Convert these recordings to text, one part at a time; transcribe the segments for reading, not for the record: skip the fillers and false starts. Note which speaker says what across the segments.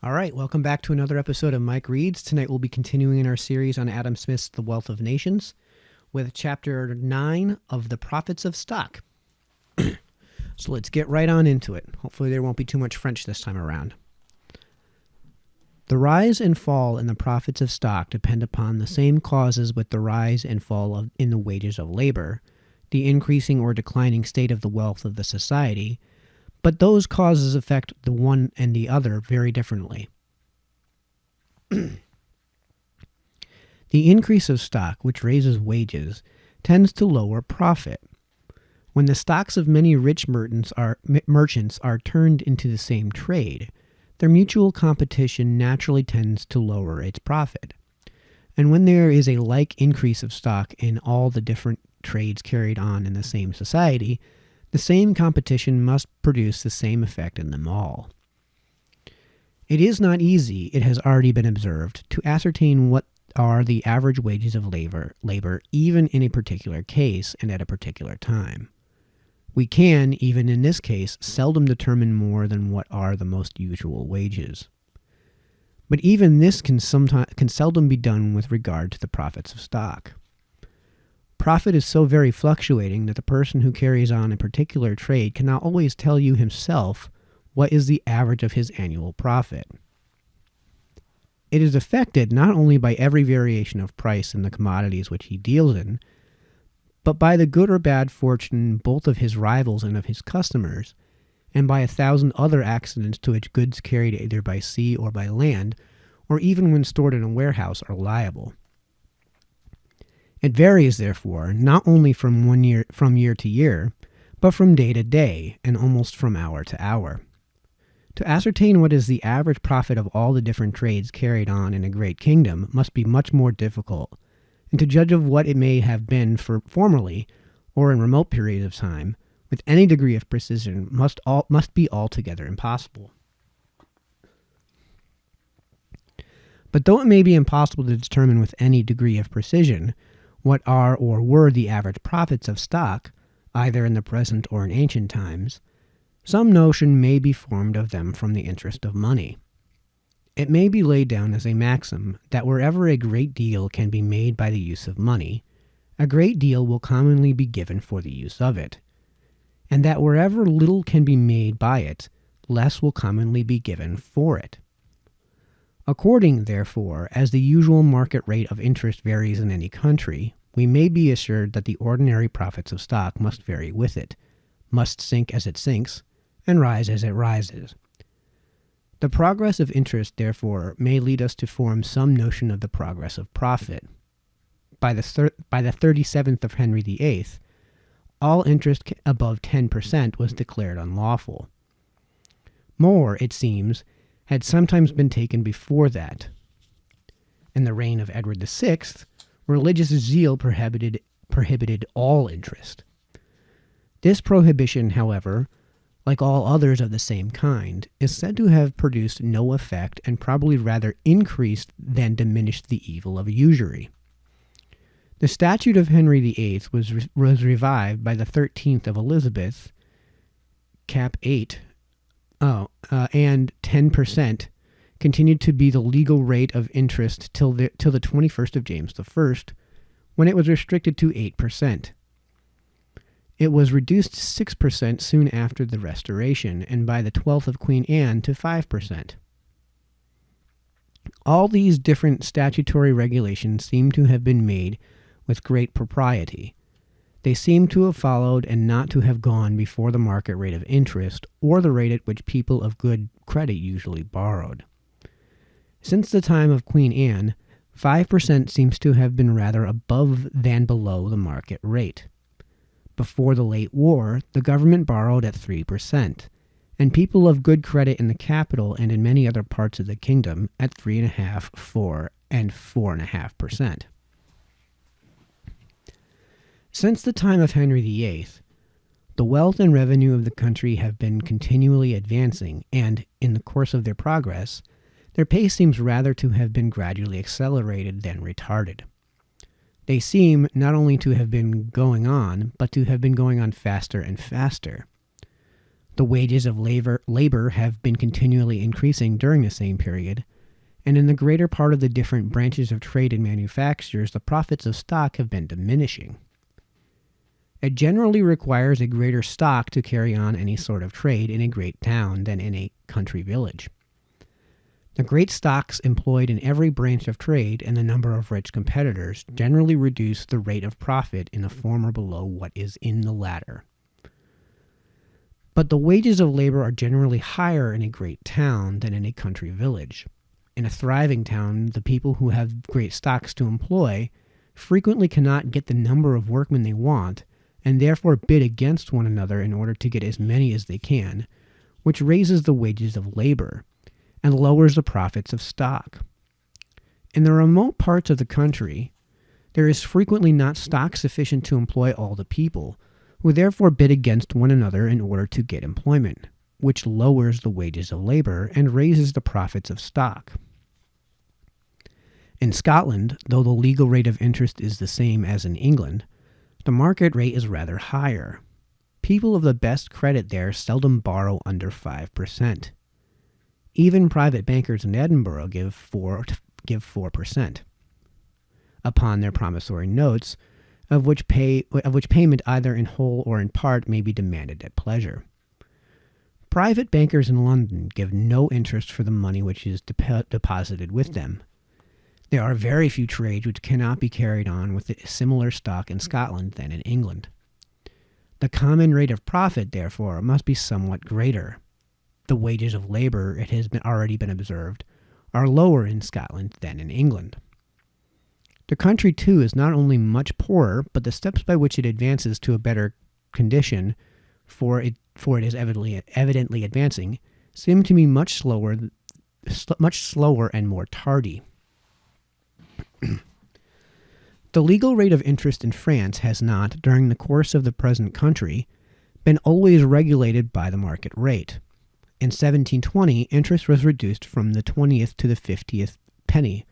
Speaker 1: All right, welcome back to another episode of Mike Reads. Tonight we'll be continuing our series on Adam Smith's The Wealth of Nations with Chapter 9 of The Profits of Stock. So let's get right on into it. Hopefully there won't be too much French this time around. The rise and fall in the profits of stock depend upon the same causes with the rise and fall in the wages of labor, the increasing or declining state of the wealth of the society, but those causes affect the one and the other very differently. The increase of stock, which raises wages, tends to lower profit. When the stocks of many rich merchants are turned into the same trade, their mutual competition naturally tends to lower its profit. And when there is a like increase of stock in all the different trades carried on in the same society, the same competition must produce the same effect in them all. It is not easy, it has already been observed, to ascertain what are the average wages of labor even in a particular case and at a particular time. We can, even in this case, seldom determine more than what are the most usual wages. But even this can seldom be done with regard to the profits of stock. Profit is so very fluctuating that the person who carries on a particular trade cannot always tell you himself what is the average of his annual profit. It is affected not only by every variation of price in the commodities which he deals in, but by the good or bad fortune both of his rivals and of his customers, and by 1,000 other accidents to which goods carried either by sea or by land, or even when stored in a warehouse, are liable. It varies, therefore, not only from year to year, but from day to day, and almost from hour to hour. To ascertain what is the average profit of all the different trades carried on in a great kingdom must be much more difficult, and to judge of what it may have been formerly, or in remote periods of time, with any degree of precision must be altogether impossible. But though it may be impossible to determine with any degree of precision what are or were the average profits of stock, either in the present or in ancient times, some notion may be formed of them from the interest of money. It may be laid down as a maxim that wherever a great deal can be made by the use of money, a great deal will commonly be given for the use of it, and that wherever little can be made by it, less will commonly be given for it. According, therefore, as the usual market rate of interest varies in any country, we may be assured that the ordinary profits of stock must vary with it, must sink as it sinks, and rise as it rises. The progress of interest, therefore, may lead us to form some notion of the progress of profit. By the 37th of Henry VIII, all interest above 10% was declared unlawful. More, it seems, had sometimes been taken before that. In the reign of Edward VI, religious zeal prohibited all interest. This prohibition, however, like all others of the same kind, is said to have produced no effect and probably rather increased than diminished the evil of usury. The statute of Henry VIII was revived by the 13th of Elizabeth, cap 8, and 10% continued to be the legal rate of interest till the 21st of James I, when it was restricted to 8%. It was reduced to 6% soon after the Restoration, and by the 12th of Queen Anne to 5%. All these different statutory regulations seem to have been made with great propriety. They seem to have followed and not to have gone before the market rate of interest, or the rate at which people of good credit usually borrowed. Since the time of Queen Anne, 5% seems to have been rather above than below the market rate. Before the late war, the government borrowed at 3%, and people of good credit in the capital and in many other parts of the kingdom at 3.5%, 4%, and 4.5%. Since the time of Henry VIII, the wealth and revenue of the country have been continually advancing, and, in the course of their progress, their pace seems rather to have been gradually accelerated than retarded. They seem not only to have been going on, but to have been going on faster and faster. The wages of labor have been continually increasing during the same period, and in the greater part of the different branches of trade and manufactures, the profits of stock have been diminishing. It generally requires a greater stock to carry on any sort of trade in a great town than in a country village. The great stocks employed in every branch of trade and the number of rich competitors generally reduce the rate of profit in the former below what is in the latter. But the wages of labor are generally higher in a great town than in a country village. In a thriving town, the people who have great stocks to employ frequently cannot get the number of workmen they want, and therefore bid against one another in order to get as many as they can, which raises the wages of labor and lowers the profits of stock. In the remote parts of the country, there is frequently not stock sufficient to employ all the people, who therefore bid against one another in order to get employment, which lowers the wages of labor and raises the profits of stock. In Scotland, though the legal rate of interest is the same as in England, the market rate is rather higher. People of the best credit there seldom borrow under 5%. Even private bankers in Edinburgh give 4% upon their promissory notes, of which payment either in whole or in part may be demanded at pleasure. Private bankers in London give no interest for the money which is deposited with them. There are very few trades which cannot be carried on with a similar stock in Scotland than in England. The common rate of profit, therefore, must be somewhat greater. The wages of labor, it has already been observed, are lower in Scotland than in England. The country, too, is not only much poorer, but the steps by which it advances to a better condition, for it is evidently advancing, seem to me much slower and more tardy. The legal rate of interest in France has not, during the course of the present country, been always regulated by the market rate. In 1720, interest was reduced from the 20th to the 50th penny,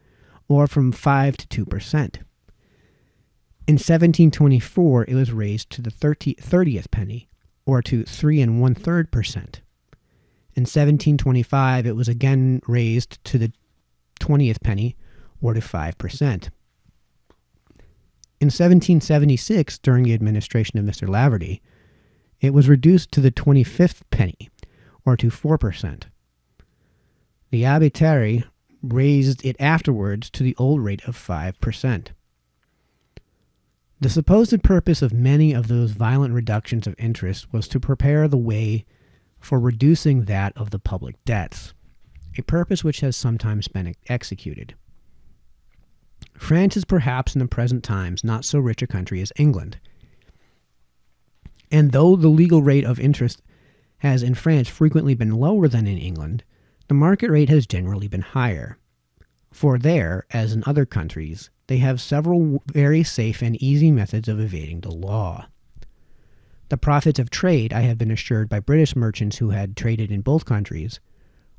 Speaker 1: or from 5 to 2%. In 1724, it was raised to the 30th penny, or to 3 1/3%. In 1725, it was again raised to the 20th penny, or to 5%. In 1776, during the administration of Mr. Laverdy, it was reduced to the 25th penny, or to 4%. The Abbé Terry raised it afterwards to the old rate of 5%. The supposed purpose of many of those violent reductions of interest was to prepare the way for reducing that of the public debts, a purpose which has sometimes been executed. France is perhaps in the present times not so rich a country as England, and though the legal rate of interest has in France frequently been lower than in England, the market rate has generally been higher. For there, as in other countries, they have several very safe and easy methods of evading the law. The profits of trade, I have been assured by British merchants who had traded in both countries,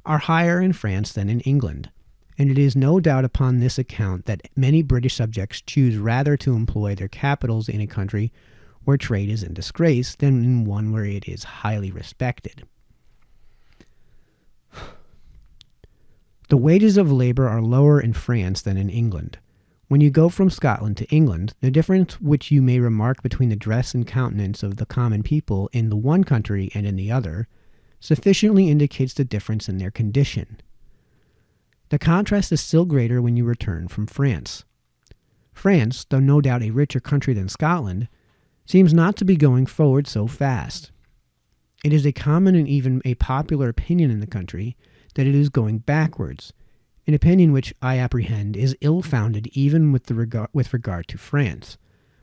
Speaker 1: are higher in France than in England, and it is no doubt upon this account that many British subjects choose rather to employ their capitals in a country where trade is in disgrace than in one where it is highly respected. The wages of labor are lower in France than in England. When you go from Scotland to England, the difference which you may remark between the dress and countenance of the common people in the one country and in the other sufficiently indicates the difference in their condition. The contrast is still greater when you return from France. France, though no doubt a richer country than Scotland, seems not to be going forward so fast. It is a common and even a popular opinion in the country that it is going backwards, an opinion which I apprehend is ill-founded even with regard to France,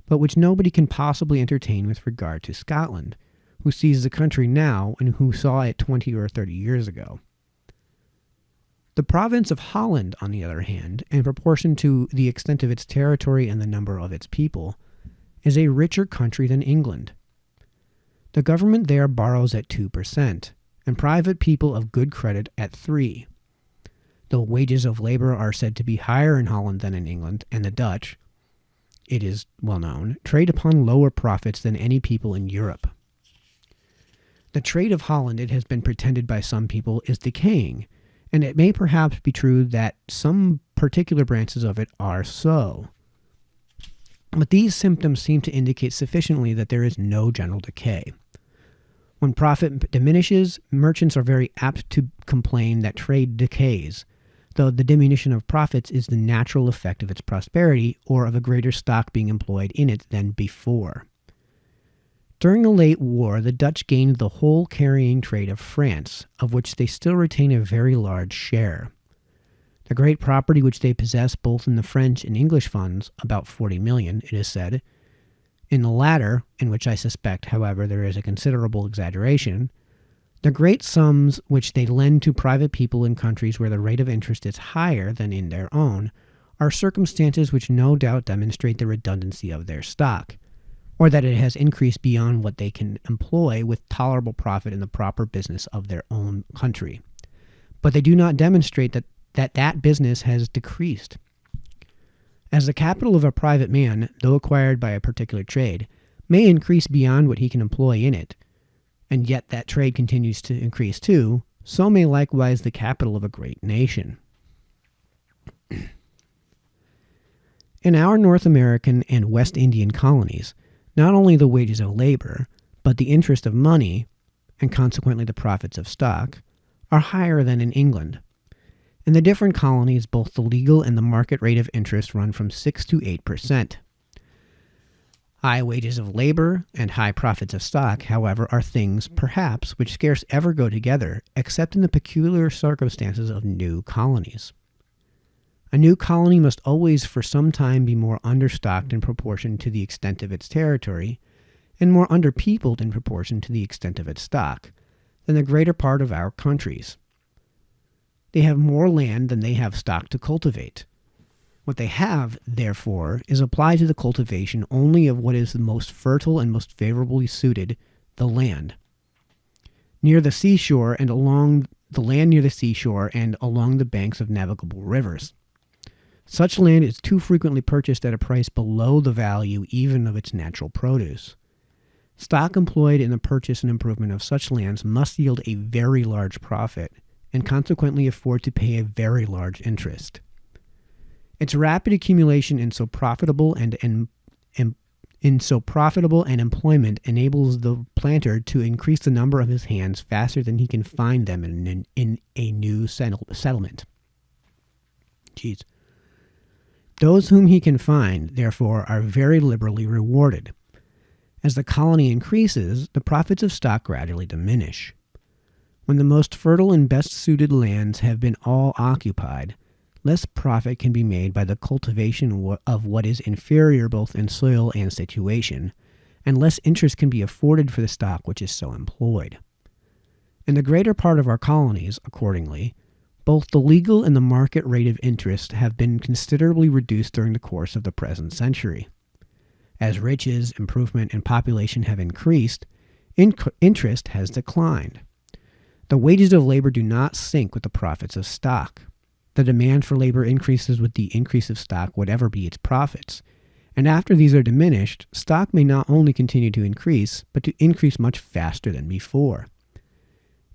Speaker 1: but which nobody can possibly entertain with regard to Scotland, who sees the country now and who saw it 20 or 30 years ago. The province of Holland, on the other hand, in proportion to the extent of its territory and the number of its people, is a richer country than England. The government there borrows at 2%, and private people of good credit at 3%. The wages of labor are said to be higher in Holland than in England, and the Dutch, it is well known, trade upon lower profits than any people in Europe. The trade of Holland, it has been pretended by some people, is decaying, and it may perhaps be true that some particular branches of it are so. But these symptoms seem to indicate sufficiently that there is no general decay. When profit diminishes, merchants are very apt to complain that trade decays, though the diminution of profits is the natural effect of its prosperity or of a greater stock being employed in it than before. During the late war, the Dutch gained the whole carrying trade of France, of which they still retain a very large share. The great property which they possess both in the French and English funds, about 40 million, it is said, in the latter, in which I suspect, however, there is a considerable exaggeration, the great sums which they lend to private people in countries where the rate of interest is higher than in their own, are circumstances which no doubt demonstrate the redundancy of their stock, or that it has increased beyond what they can employ with tolerable profit in the proper business of their own country. But they do not demonstrate that business has decreased. As the capital of a private man, though acquired by a particular trade, may increase beyond what he can employ in it, and yet that trade continues to increase too, so may likewise the capital of a great nation. In our North American and West Indian colonies, not only the wages of labor, but the interest of money, and consequently the profits of stock, are higher than in England. In the different colonies, both the legal and the market rate of interest run from 6 to 8%. High wages of labor and high profits of stock, however, are things, perhaps, which scarce ever go together, except in the peculiar circumstances of new colonies. A new colony must always for some time be more understocked in proportion to the extent of its territory, and more underpeopled in proportion to the extent of its stock, than the greater part of our countries. They have more land than they have stock to cultivate. What they have, therefore, is applied to the cultivation only of what is the most fertile and most favorably suited, the land. Near the seashore and along the land near the seashore and along the banks of navigable rivers. Such land is too frequently purchased at a price below the value even of its natural produce. Stock employed in the purchase and improvement of such lands must yield a very large profit, and consequently afford to pay a very large interest. Its rapid accumulation in so profitable and employment enables the planter to increase the number of his hands faster than he can find them in a new settlement. Those whom he can find, therefore, are very liberally rewarded. As the colony increases, the profits of stock gradually diminish. When the most fertile and best suited lands have been all occupied, less profit can be made by the cultivation of what is inferior both in soil and situation, and less interest can be afforded for the stock which is so employed. In the greater part of our colonies, accordingly, both the legal and the market rate of interest have been considerably reduced during the course of the present century. As riches, improvement, and population have increased, interest has declined. The wages of labor do not sink with the profits of stock. The demand for labor increases with the increase of stock, whatever be its profits. And after these are diminished, stock may not only continue to increase, but to increase much faster than before.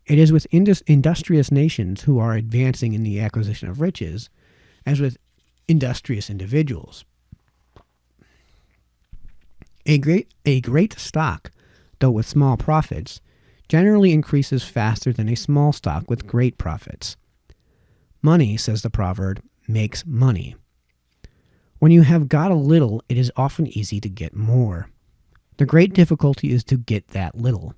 Speaker 1: It is with industrious nations who are advancing in the acquisition of riches, as with industrious individuals. A great stock, though with small profits, generally increases faster than a small stock with great profits. Money, says the proverb, makes money. When you have got a little, it is often easy to get more. The great difficulty is to get that little.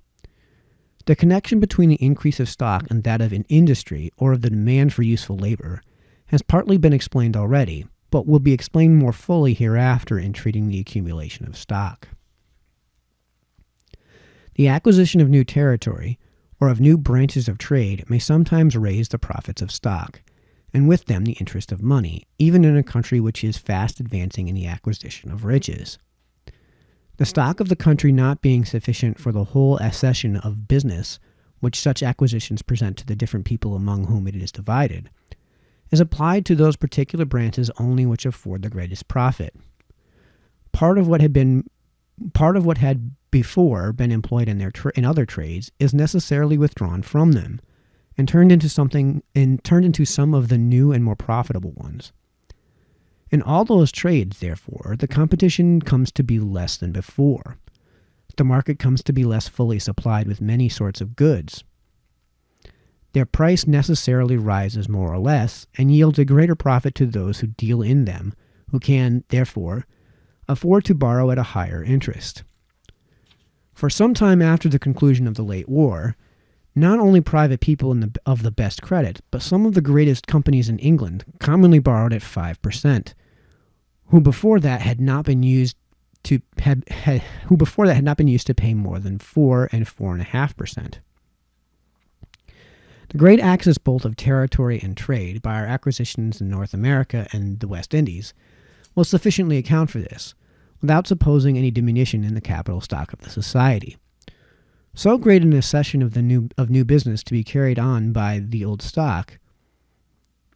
Speaker 1: The connection between the increase of stock and that of an industry or of the demand for useful labor has partly been explained already, but will be explained more fully hereafter in treating the accumulation of stock. The acquisition of new territory, or of new branches of trade, may sometimes raise the profits of stock, and with them the interest of money, even in a country which is fast advancing in the acquisition of riches. The stock of the country not being sufficient for the whole accession of business which such acquisitions present to the different people among whom it is divided, is applied to those particular branches only which afford the greatest profit. Part of what had been part of what had before been employed in in other trades is necessarily withdrawn from them and turned into some of the new and more profitable ones. In all those trades, therefore, the competition comes to be less than before. The market comes to be less fully supplied with many sorts of goods. Their price necessarily rises more or less and yields a greater profit to those who deal in them, who can, therefore, afford to borrow at a higher interest. For some time after the conclusion of the late war, not only private people of the best credit, but some of the greatest companies in England commonly borrowed at 5%, who before that had not been used to pay more than 4 and 4.5%. The great axis both of territory and trade by our acquisitions in North America and the West Indies will sufficiently account for this, without supposing any diminution in the capital stock of the society. So great an accession of new business to be carried on by the old stock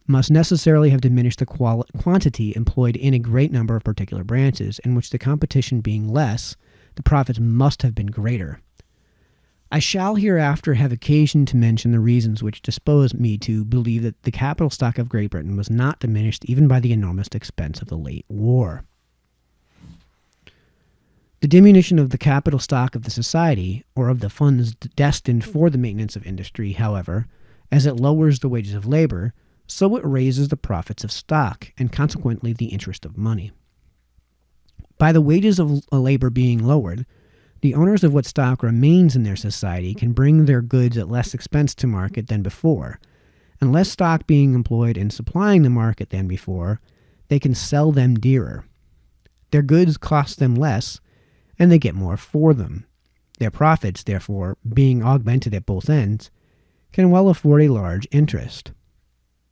Speaker 1: must necessarily have diminished the quantity employed in a great number of particular branches, in which the competition being less, the profits must have been greater. I shall hereafter have occasion to mention the reasons which dispose me to believe that the capital stock of Great Britain was not diminished even by the enormous expense of the late war. The diminution of the capital stock of the society, or of the funds destined for the maintenance of industry, however, as it lowers the wages of labor, so it raises the profits of stock, and consequently the interest of money. By the wages of labor being lowered, the owners of what stock remains in their society can bring their goods at less expense to market than before, and less stock being employed in supplying the market than before, they can sell them dearer. Their goods cost them less, and they get more for them. Their profits, therefore, being augmented at both ends, can well afford a large interest.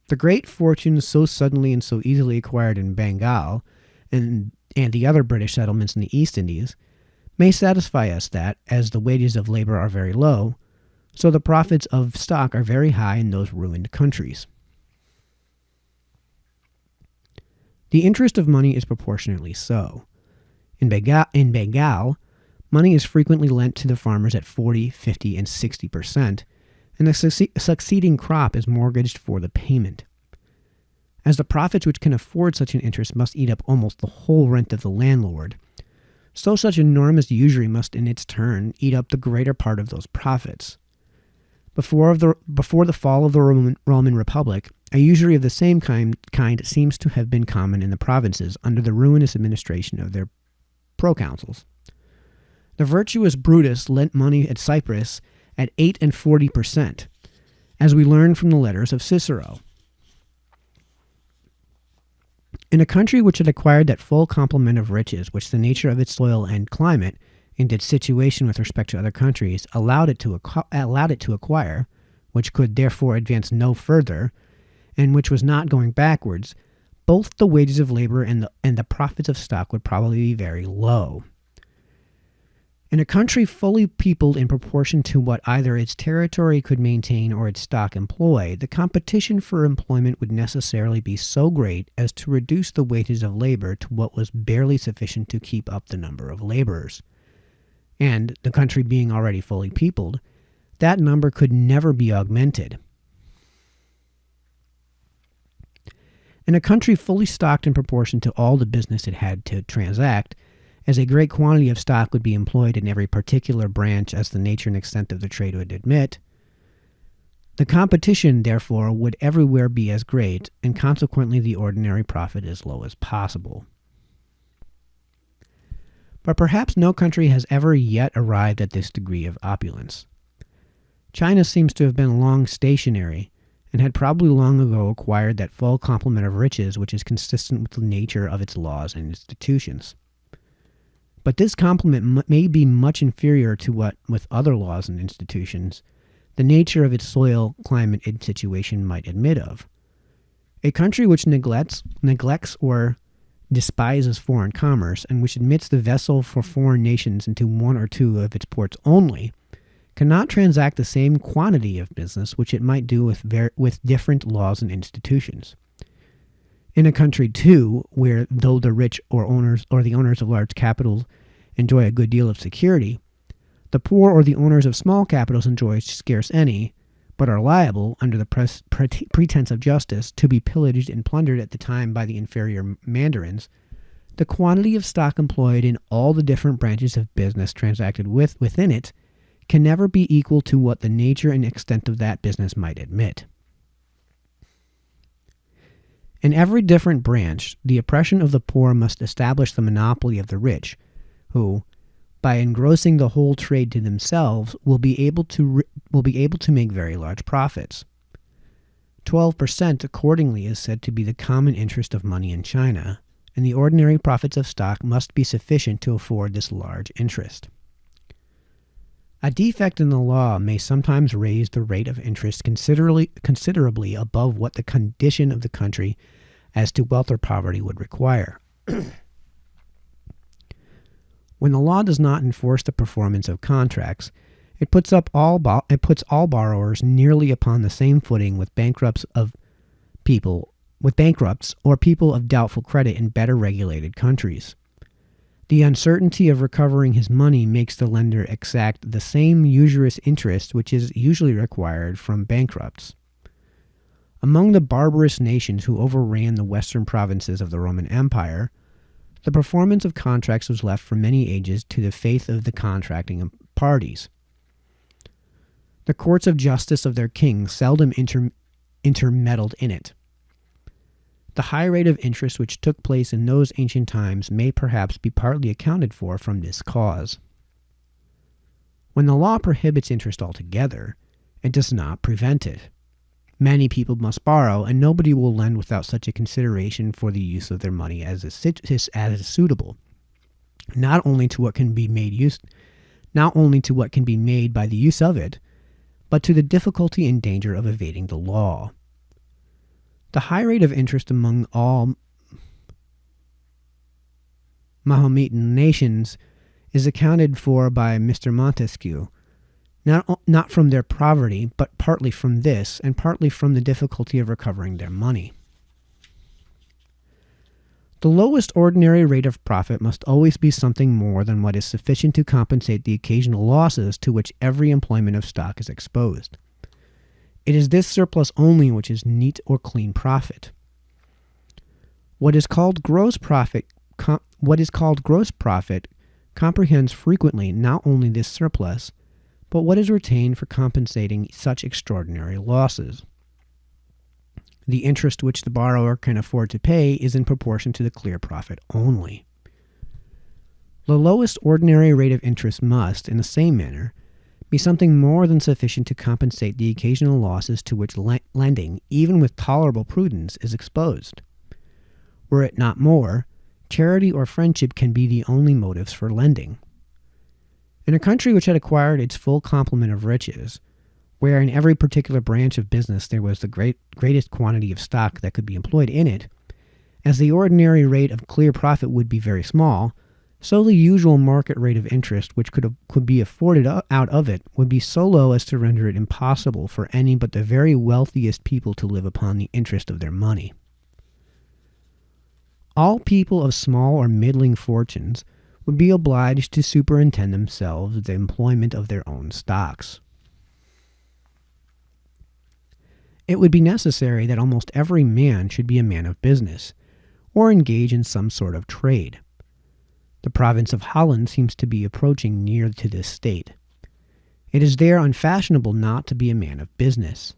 Speaker 1: The great fortunes so suddenly and so easily acquired in Bengal and the other British settlements in the East Indies may satisfy us that, as the wages of labor are very low, so the profits of stock are very high in those ruined countries. The interest of money is proportionately so. In Bengal, money is frequently lent to the farmers at 40, 50, and 60%, and the succeeding crop is mortgaged for the payment. As the profits which can afford such an interest must eat up almost the whole rent of the landlord, so such enormous usury must in its turn eat up the greater part of those profits. Before the fall of the Roman Republic, a usury of the same kind seems to have been common in the provinces under the ruinous administration of their proconsuls. The virtuous Brutus lent money at Cyprus at 8 and 40%, as we learn from the letters of Cicero. In a country which had acquired that full complement of riches which the nature of its soil and climate, and its situation with respect to other countries, allowed it to acquire, which could therefore advance no further, and which was not going backwards, both the wages of labor and the profits of stock would probably be very low. In a country fully peopled in proportion to what either its territory could maintain or its stock employ, the competition for employment would necessarily be so great as to reduce the wages of labor to what was barely sufficient to keep up the number of laborers. And, the country being already fully peopled, that number could never be augmented. In a country fully stocked in proportion to all the business it had to transact, as a great quantity of stock would be employed in every particular branch as the nature and extent of the trade would admit, the competition, therefore, would everywhere be as great, and consequently the ordinary profit as low as possible. But perhaps no country has ever yet arrived at this degree of opulence. China seems to have been long stationary, and had probably long ago acquired that full complement of riches which is consistent with the nature of its laws and institutions. But this complement may be much inferior to what, with other laws and institutions, the nature of its soil, climate, and situation might admit of. A country which neglects or despises foreign commerce, and which admits the vessel for foreign nations into one or two of its ports only, cannot transact the same quantity of business which it might do with different laws and institutions. In a country, too, where though the rich or the owners of large capitals enjoy a good deal of security, the poor or the owners of small capitals enjoy scarce any, but are liable, under the pretense of justice, to be pillaged and plundered at the time by the inferior mandarins. The quantity of stock employed in all the different branches of business transacted within it can never be equal to what the nature and extent of that business might admit. In every different branch, the oppression of the poor must establish the monopoly of the rich, who, by engrossing the whole trade to themselves, will be able to make very large profits. 12% accordingly is said to be the common interest of money in China, and the ordinary profits of stock must be sufficient to afford this large interest. A defect in the law may sometimes raise the rate of interest considerably above what the condition of the country as to wealth or poverty would require. When the law does not enforce the performance of contracts, it puts all borrowers nearly upon the same footing with bankrupts or people of doubtful credit in better regulated countries. The uncertainty of recovering his money makes the lender exact the same usurious interest which is usually required from bankrupts. Among the barbarous nations who overran the western provinces of the Roman Empire, the performance of contracts was left for many ages to the faith of the contracting parties. The courts of justice of their kings seldom intermeddled in it. The high rate of interest which took place in those ancient times may perhaps be partly accounted for from this cause. When the law prohibits interest altogether, it does not prevent it. Many people must borrow, and nobody will lend without such a consideration for the use of their money as is suitable, not only to what can be made by the use of it, but to the difficulty and danger of evading the law. The high rate of interest among all Mahometan nations is accounted for by Mr. Montesquieu, not from their poverty, but partly from this, and partly from the difficulty of recovering their money. The lowest ordinary rate of profit must always be something more than what is sufficient to compensate the occasional losses to which every employment of stock is exposed. It is this surplus only which is neat or clean profit. What is called gross profit comprehends frequently not only this surplus, but what is retained for compensating such extraordinary losses. The interest which the borrower can afford to pay is in proportion to the clear profit only. The lowest ordinary rate of interest must, in the same manner, be something more than sufficient to compensate the occasional losses to which lending, even with tolerable prudence, is exposed. Were it not more, charity or friendship can be the only motives for lending. In a country which had acquired its full complement of riches, where in every particular branch of business there was the greatest quantity of stock that could be employed in it, as the ordinary rate of clear profit would be very small, so the usual market rate of interest which could be afforded out of it would be so low as to render it impossible for any but the very wealthiest people to live upon the interest of their money. All people of small or middling fortunes would be obliged to superintend themselves the employment of their own stocks. It would be necessary that almost every man should be a man of business, or engage in some sort of trade. The province of Holland seems to be approaching near to this state. It is there unfashionable not to be a man of business.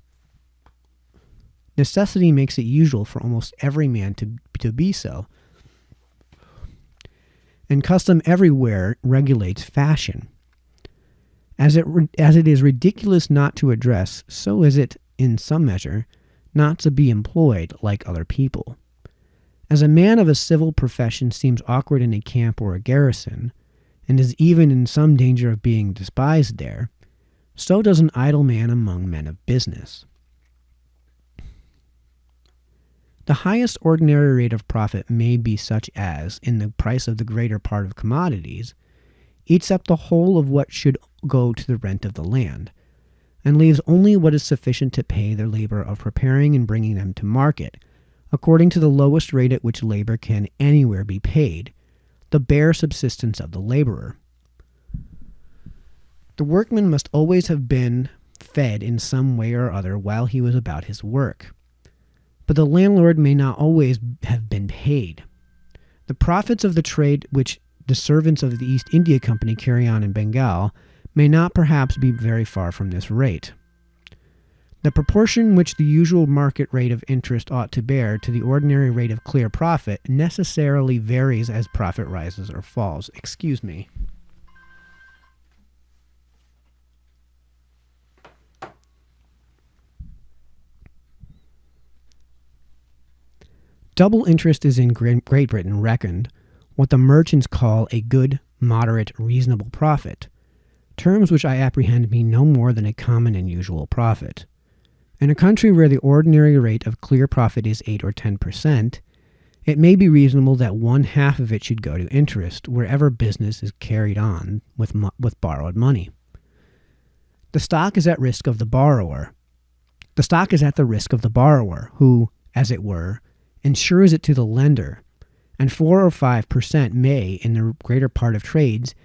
Speaker 1: Necessity makes it usual for almost every man to be so, and custom everywhere regulates fashion. As it is ridiculous not to address, so is it, in some measure, not to be employed like other people. As a man of a civil profession seems awkward in a camp or a garrison, and is even in some danger of being despised there, so does an idle man among men of business. The highest ordinary rate of profit may be such as, in the price of the greater part of commodities, eats up the whole of what should go to the rent of the land, and leaves only what is sufficient to pay the labor of preparing and bringing them to market, according to the lowest rate at which labor can anywhere be paid, the bare subsistence of the laborer. The workman must always have been fed in some way or other while he was about his work. But the landlord may not always have been paid. The profits of the trade which the servants of the East India Company carry on in Bengal may not perhaps be very far from this rate. The proportion which the usual market rate of interest ought to bear to the ordinary rate of clear profit necessarily varies as profit rises or falls. Excuse me. Double interest is in Great Britain reckoned what the merchants call a good, moderate, reasonable profit, terms which I apprehend mean no more than a common and usual profit. In a country where the ordinary rate of clear profit is 8 or 10%, it may be reasonable that 1/2 of it should go to interest wherever business is carried on with borrowed money. The stock is at risk of the borrower. The stock is at the risk of the borrower, who, as it were, insures it to the lender, and 4 or 5% may, in the greater part of trades,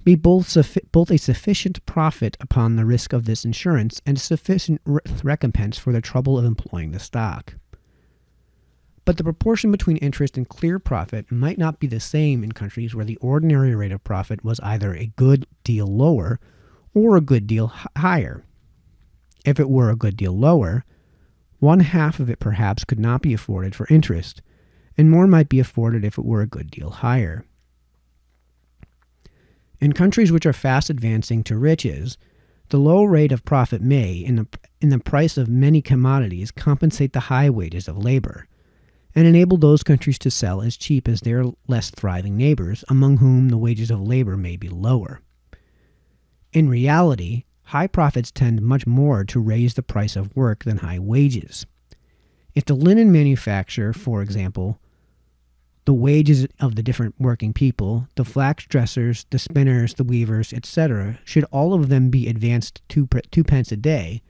Speaker 1: be both a sufficient profit upon the risk of this insurance and a sufficient recompense for the trouble of employing the stock. But the proportion between interest and clear profit might not be the same in countries where the ordinary rate of profit was either a good deal lower or a good deal higher. If it were a good deal lower, 1/2 of it perhaps could not be afforded for interest, and more might be afforded if it were a good deal higher. In countries which are fast advancing to riches, the low rate of profit may, in the price of many commodities, compensate the high wages of labor, and enable those countries to sell as cheap as their less thriving neighbors, among whom the wages of labor may be lower. In reality, high profits tend much more to raise the price of work than high wages. If the linen manufacture, for example, the wages of the different working people, the flax dressers, the spinners, the weavers, etc., should all of them be advanced 2 pence a day,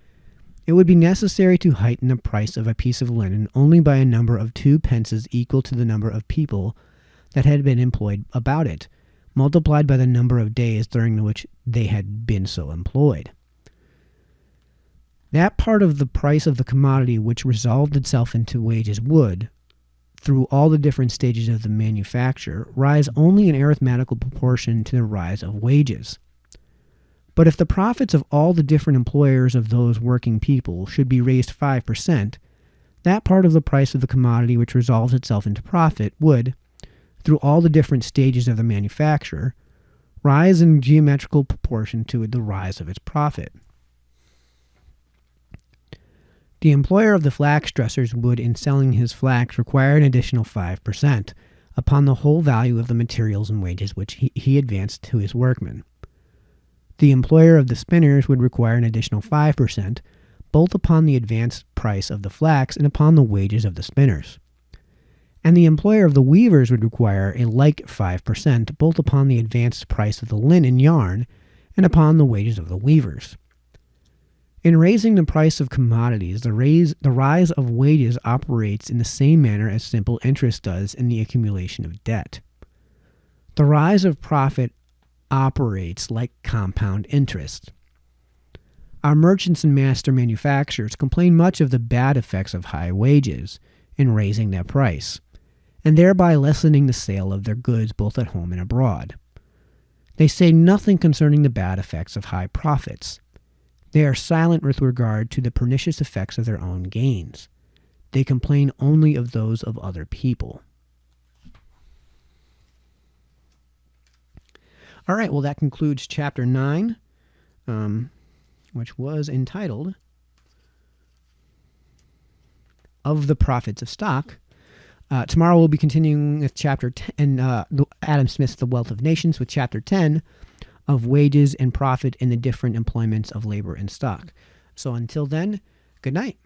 Speaker 1: it would be necessary to heighten the price of a piece of linen only by a number of 2 pences equal to the number of people that had been employed about it, multiplied by the number of days during which they had been so employed. That part of the price of the commodity which resolved itself into wages would, through all the different stages of the manufacture, rise only in arithmetical proportion to the rise of wages. But if the profits of all the different employers of those working people should be raised 5%, that part of the price of the commodity which resolves itself into profit would, through all the different stages of the manufacture, rise in geometrical proportion to the rise of its profit. The employer of the flax dressers would, in selling his flax, require an additional 5% upon the whole value of the materials and wages which he advanced to his workmen. The employer of the spinners would require an additional 5%, both upon the advanced price of the flax and upon the wages of the spinners. And the employer of the weavers would require a like 5%, both upon the advanced price of the linen yarn and upon the wages of the weavers. In raising the price of commodities, the rise of wages operates in the same manner as simple interest does in the accumulation of debt. The rise of profit operates like compound interest. Our merchants and master manufacturers complain much of the bad effects of high wages in raising their price, and thereby lessening the sale of their goods both at home and abroad. They say nothing concerning the bad effects of high profits. They are silent with regard to the pernicious effects of their own gains. They complain only of those of other people. All right, well, that concludes Chapter 9, which was entitled Of the Profits of Stock. Tomorrow we'll be continuing with Chapter 10, Adam Smith's The Wealth of Nations, with Chapter 10, of wages and profit in the different employments of labor and stock. So until then, good night.